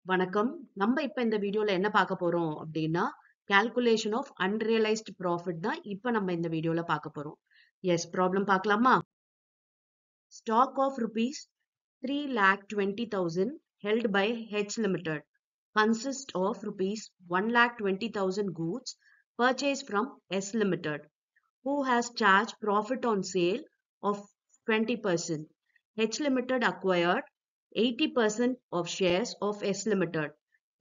வணக்கம். நம்ம இப்ப இந்த வீடியோல என்ன பார்க்க போறோம் அப்படின்னா, கால்குலேஷன் ஆஃப் அன்ரியலைஸ்ட் ப்ராஃபிட் தான் இப்ப நம்ம இந்த வீடியோல பார்க்க போறோம். எஸ், ப்ராப்ளம் பார்க்கலாமா? Stock of rupees 3,20,000 held by H Limited consists of rupees 1,20,000 goods purchased from S Limited, who has charged profit on sale of 20%. H Limited acquired 80% of shares of S Limited,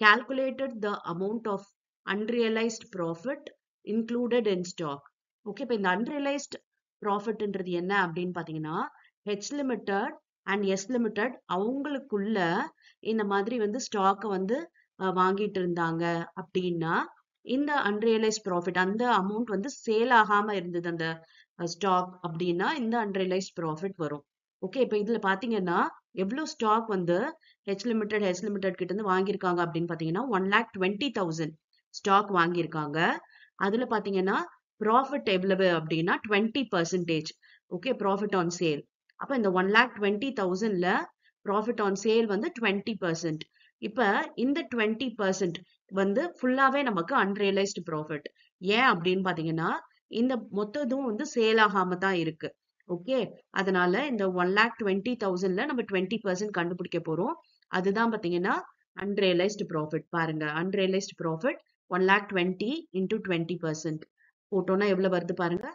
calculated the amount of unrealized profit included in stock. Okay, இப்போ இந்த unrealized profitன்றது என்ன அப்படின்னு பார்த்தீங்கன்னா, H Limited and S Limited அவங்களுக்குள்ள இந்த மாதிரி வந்து ஸ்டாக்கை வந்து வாங்கிட்டு இருந்தாங்க அப்படின்னா, இந்த அன்ரியலைஸ்ட் ப்ராஃபிட் அந்த அமௌண்ட் வந்து சேல் ஆகாம இருந்தது அந்த ஸ்டாக் அப்படின்னா இந்த அன்ரியலைஸ்ட் ப்ராஃபிட் வரும். ஓகே, இப்போ இதுல பாத்தீங்கன்னா எவ்வளவு ஸ்டாக் வந்து ஹெச் லிமிடெட் கிட்ட இருந்து வாங்கியிருக்காங்க அப்படின்னு பாத்தீங்கன்னா 1,20,000 ஸ்டாக் வாங்கியிருக்காங்க. அதுல பாத்தீங்கன்னா ப்ராஃபிட் எவ்வளவு அப்படின்னா 20%. Okay, profit on sale. அப்ப இந்த 1,20,000ல ப்ராஃபிட் ஆன் சேல் வந்து 20%. இப்ப இந்த 20% வந்து ஃபுல்லாவே நமக்கு அன்ரியலைஸ்டு ப்ராஃபிட். ஏன் அப்படின்னு பாத்தீங்கன்னா இந்த மொத்ததும் வந்து சேல் ஆகாம தான் இருக்கு. ஓகே, அதனால இந்த 1,20,000ல நம்ம 20% கண்டுபிடிக்க போறோம். அதுதான் பாத்தீங்கன்னா அன்ரியலைஸ்டு ப்ராஃபிட். பாருங்க, அன்ரியலைஸ்டு ப்ராஃபிட் 1,20,000 into 20% போட்டோம்னா எவ்வளவு வருது பாருங்க,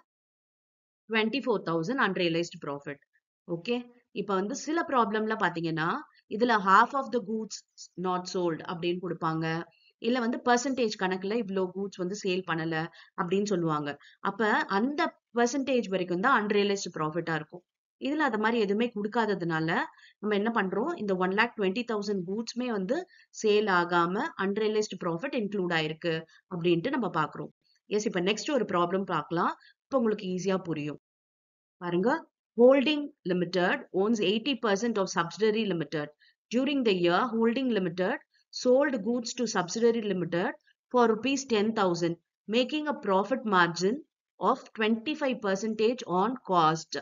24,000 அன்ரியலைஸ்டு ப்ராஃபிட். ஓகே, இப்ப வந்து சில ப்ராப்ளம்ல பாத்தீங்கன்னா இதுல half of the goods not sold அப்படின்னு கொடுப்பாங்க, இல்ல வந்து பெர்சன்டேஜ் கணக்குல இவ்வளோ கூட்ஸ் வந்து சேல் பண்ணல அப்படின்னு சொல்லுவாங்க. அப்ப அந்த பெர்சன்டேஜ் வரைக்கும் தான் அன்ரியலைஸ்டு ப்ராஃபிட்டா இருக்கும். இதுல அது மாதிரி எதுவுமே கொடுக்காததுனால நம்ம என்ன பண்றோம், இந்த 1,20,000 கூட்ஸ்மே வந்து சேல் ஆகாம அன்ரியலைஸ்டு ப்ராஃபிட் இன்க்ளூட் ஆயிருக்கு அப்படின்ட்டு நம்ம பாக்குறோம். எஸ், இப்ப நெக்ஸ்ட் ஒரு ப்ராப்ளம் பார்க்கலாம். இப்ப உங்களுக்கு ஈஸியா புரியும். பாருங்க, Holding Limited owns 80% of Subsidiary Limited. During the year, Holding Limited sold goods to Subsidiary Limited for rupees 10,000, making a profit margin of 25% on cost.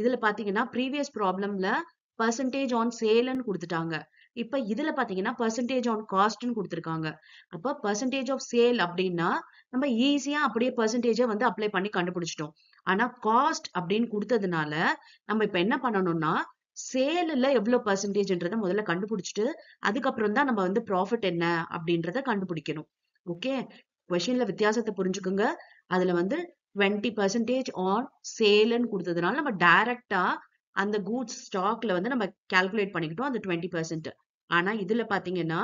இதுல பாத்தீங்கன்னா previous problemல percentage on sale ன்னு கொடுத்துட்டாங்க. இப்ப இதுல பாத்தீங்கன்னா percentage on cost ன்னு கொடுத்திருக்காங்க. அப்ப percentage of sale அப்படின்னா நம்ம ஈஸியா அப்படியே percentage வந்து அப்ளை பண்ணி கண்டுபிடிச்சிட்டோம். ஆனா காஸ்ட் அப்படின்னு கொடுத்ததுனால நம்ம இப்ப என்ன பண்ணணும்னா சேல்ல எவ்வளவு பெர்சன்டேஜ்ன்றத முதல்ல கண்டுபிடிச்சிட்டு அதுக்கப்புறம் தான் நம்ம வந்து ப்ராஃபிட் என்ன அப்படின்றத கண்டுபிடிக்கணும். ஓகே, கொஸ்டின்ல வித்தியாசத்தை புரிஞ்சுக்குங்க. அதுல வந்து 20% ஆன் சேல்னு கொடுத்ததுனால நம்ம டைரக்டா அந்த கூட்ஸ் ஸ்டாக்ல வந்து நம்ம கால்குலேட் பண்ணிக்கிட்டோம் அந்த 20%. ஆனா இதுல பாத்தீங்கன்னா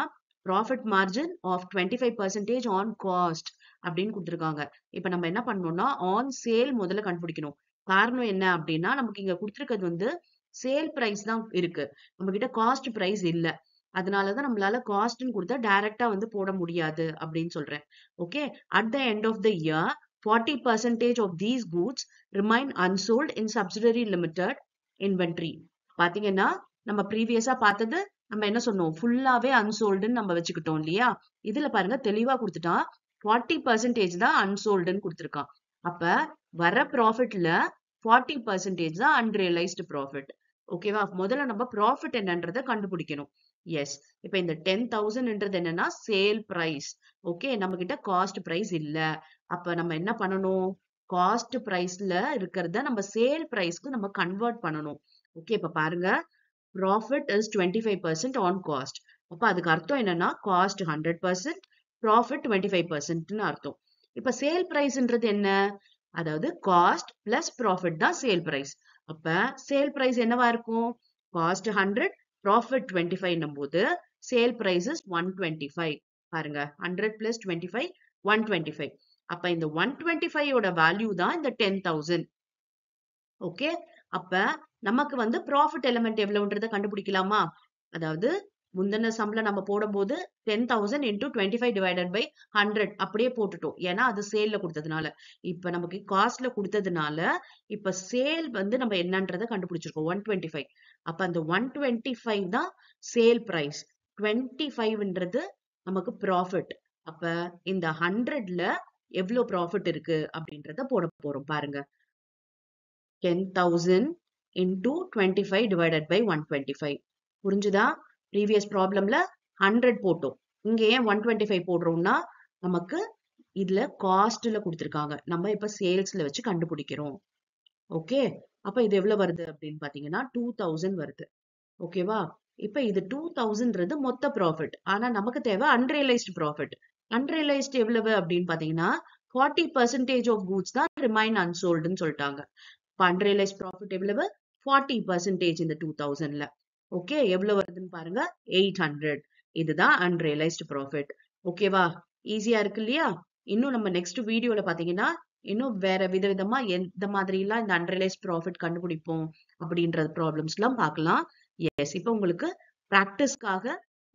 profit margin of 25% on cost அப்படின்னு கொடுத்துருக்காங்க. இப்ப நம்ம என்ன பண்ணணும்னா ஆன் சேல் முதல்ல கண்டுபிடிக்கணும். காரணம் என்ன அப்படின்னா நமக்கு இங்க கொடுத்துருக்கிறது வந்து சேல் பிரைஸ் தான் இருக்கு, நம்ம கிட்ட காஸ்ட் பிரைஸ் இல்ல. அதனாலதான் நம்மளால காஸ்ட்னு கொடுத்தா டைரக்டா வந்து போட முடியாது அப்படின்னு சொல்றேன். Okay, at the end of the year 40% of these goods remain unsold in subsidiary limited inventory. பாத்தீங்கன்னா நம்ம ப்ரீவியஸா பார்த்தது நம்ம என்ன சொன்னோம், ஃபுல்லாவே அன்சோல்டுன்னு நம்ம வச்சுக்கிட்டோம் இல்லையா. இதுல பாருங்க தெளிவா கொடுத்துட்டான், 40% தான் அன்சோல்டுன்னு கொடுத்துருக்கான். அப்ப வர ப்ராஃபிட்ல 40% தான் அன்ரியலைஸ்டு ப்ராஃபிட். ஓகேவா, முதல்ல நம்ம ப்ராஃபிட் என்னன்றதை கண்டுபிடிக்கணும். எஸ், இப்ப இந்த 10,000ன்றது என்னன்னா சேல் பிரைஸ். ஓகே, நம்ம கிட்ட காஸ்ட் பிரைஸ் இல்ல. அப்ப நம்ம என்ன பண்ணணும், காஸ்ட் பிரைஸ்ல இருக்கிறத நம்ம சேல் பிரைஸ்க்கு நம்ம கன்வெர்ட் பண்ணணும். ஓகே, இப்ப பாருங்க, ப்ராஃபிட் இஸ் 25% ஆன் காஸ்ட். அப்ப அதுக்கு அர்த்தம் என்னன்னா காஸ்ட் 100%, ப்ராஃபிட் 25%ன்னு அர்த்தம். இப்ப சேல் பிரைஸ்ன்றது என்ன, அதாவது காஸ்ட் பிளஸ் ப்ராஃபிட் தான் சேல் பிரைஸ். அப்ப சேல் பிரைஸ் என்னவா இருக்கும், காஸ்ட் 100, ப்ராஃபிட் 25 போது சேல் பிரைஸ் இஸ் 125. பாருங்க, 100 plus 25 125. அப்ப இந்த 125 ஓட வேல்யூ தான் இந்த 10,000. ஓகே, அப்ப நமக்கு வந்து ப்ராஃபிட் எலிமெண்ட் எவ்வளவுன்றத கண்டுபிடிக்கலாமா. அதாவது முந்தின சம்ல நம்ம போடும்போது 10,000 into 25 divided by 100 அப்படியே போட்டுட்டோம், ஏன்னா அது சேல்ல கொடுத்ததுனால. இப்ப நமக்கு காஸ்ட்ல கொடுத்ததுனால இப்ப சேல் வந்து நம்ம என்னன்றதை கண்டுபிடிச்சிருக்கோம் 125. அப்ப அந்த 125 தான் சேல் பிரைஸ், 25ன்றது நமக்கு ப்ராஃபிட். அப்ப இந்த 100ல எவ்வளவு ப்ராஃபிட் இருக்கு அப்படின்றத போட போறோம். பாருங்க, 10,000 into 25 divided by 125. புரிஞ்சுதா? ப்ரீவியஸ் ப்ராப்ளம்ல 100 போட்டோம். இங்க ஏன் 125 போடுறோம்னா நமக்கு இதுல காஸ்ட்ல கொடுத்திருக்காங்க. நம்ம இப்ப சேல்ஸ்ல வச்சு கண்டுபிடிக்கிறோம். ஓகே. அப்ப இது எவ்வளவு வருது அப்படின்னு பாத்தீங்கன்னா 2000 வருது. ஓகேவா? இப்ப இது 2000ன்றது மொத்த ப்ராஃபிட். ஆனா நமக்கு தேவை அன்ரியலைஸ்டு ப்ராஃபிட். அன்ரியலைஸ்டு எவ்வளவு அப்படின்னு பாத்தீங்கன்னா 40% ஆஃப் கூட்ஸ் தான் ரிமைன் அன்சோல்டுன்னு சொல்லிட்டாங்க. இப்ப அன்ரியலைஸ்ட் ப்ராஃபிட் எவ்வளவு? 40% இந்த 2000ல. ஓகே, எவ்வளவு வருதுன்னு பாருங்க, 800. இதுதான் அன்ரியலைஸ்டு ப்ராஃபிட். ஓகேவா? ஈஸியா இருக்கு இல்லையா? இன்னும் நம்ம நெக்ஸ்ட் வீடியோல பாத்தீங்கன்னா இன்னும் வேற விதவிதமா எந்த மாதிரி எல்லாம் இந்த அன்ரியலைஸ்ட் ப்ராஃபிட் கண்டுபிடிப்போம் அப்படின்ற ப்ராப்ளம்ஸ் எல்லாம் பார்க்கலாம். எஸ், இப்போ உங்களுக்கு பிராக்டிஸ்க்காக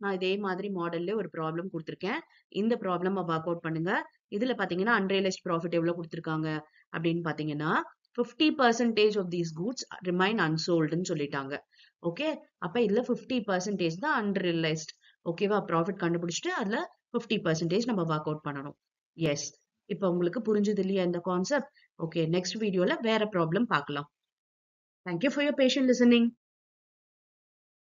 நான் இதே மாதிரி மாடல்ல ஒரு ப்ராப்ளம் கொடுத்திருக்கேன். இந்த ப்ராப்ளம் ஒர்க் அவுட் பண்ணுங்க. இதுல பாத்தீங்கன்னா அன்ரியலைஸ்ட் ப்ராஃபிட் எவ்வளவு கொடுத்திருக்காங்க அப்படின்னு பாத்தீங்கன்னா 50% ஆஃப் தீஸ் கூட்ஸ் ரிமைன் அன்சோல்டுன்னு சொல்லிட்டாங்க. ஓகே, அப்ப இதுல 50% தான் அன்ரியலைஸ்ட். ஓகேவா? ப்ராஃபிட் கண்டுபிடிச்சிட்டு அதுல 50% நம்ம ஒர்க் அவுட் பண்ணணும். எஸ், இப்ப உங்களுக்கு புரிஞ்சது இல்லையா இந்த கான்செப்ட்? ஓகே, நெக்ஸ்ட் வீடியோல வேற ப்ராப்ளம் பார்க்கலாம். Thank you for your patient listening.